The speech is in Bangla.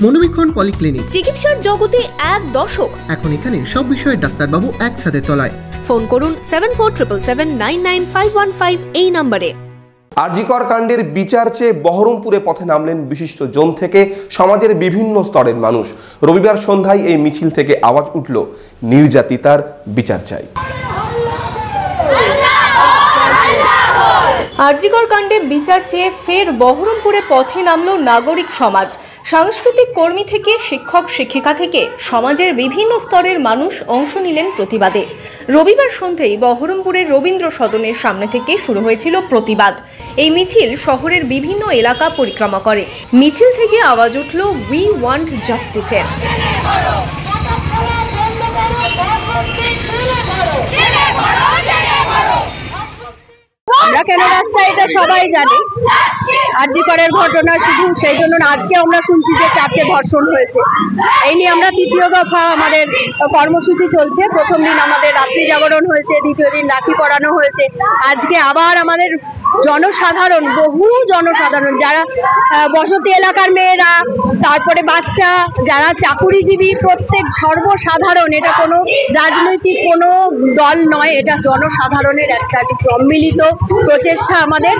মনোবীক্ষণ পলিক্লিনিক, চিকিৎসার জগতে এক দশক। এখন এখানে সব বিষয়ে ডাক্তারবাবু একসাথে তলায়। ফোন করুন 7477799515 এই নম্বরে। আরজিকর কাণ্ডের বিচার চেয়ে বহরমপুরে পথে নামলেন বিশিষ্ট জন থেকে সমাজের বিভিন্ন স্তরের মানুষ। রবিবার সন্ধ্যায় এই মিছিল থেকে আওয়াজ উঠল, নির্যাতিতার বিচার চাই। আরজিকর কাণ্ডে বিচার চেয়ে ফের বহরমপুরে পথে নামল নাগরিক সমাজ। সাংস্কৃতিক কর্মী থেকে শিক্ষক শিক্ষিকা থেকে সমাজের বিভিন্ন স্তরের মানুষ অংশ নিলেন প্রতিবাদে। রবিবার সন্ধ্যায় বহরমপুরের রবীন্দ্র সদনের সামনে থেকে শুরু হয়েছিল প্রতিবাদ। এই মিছিল শহরের বিভিন্ন এলাকা পরিক্রমা করে। মিছিল থেকে আওয়াজ উঠল, উই ওয়ান্ট জাস্টিসের। আমরা কেন রাস্তায়, এটা সবাই জানে। আরজিকরের ঘটনা শুধু সেই জন্য আজকে আমরা শুনছি যে 4টে ধর্ষণ হয়েছে। এই নিয়ে আমরা তৃতীয় দফা আমাদের কর্মসূচি চলছে। প্রথম দিন আমাদের রাত্রি জাগরণ হয়েছে, দ্বিতীয় দিন রাখি পরানো হয়েছে। আজকে আবার আমাদের জনসাধারণ, বহু জনসাধারণ যারা বসতি এলাকার মেয়েরা, তারপরে বাচ্চা, যারা চাকুরিজীবী, প্রত্যেক সর্বসাধারণ, এটা কোনো রাজনৈতিক কোনো দল নয়, এটা জনসাধারণের একটা সম্মিলিত প্রচেষ্টা। আমাদের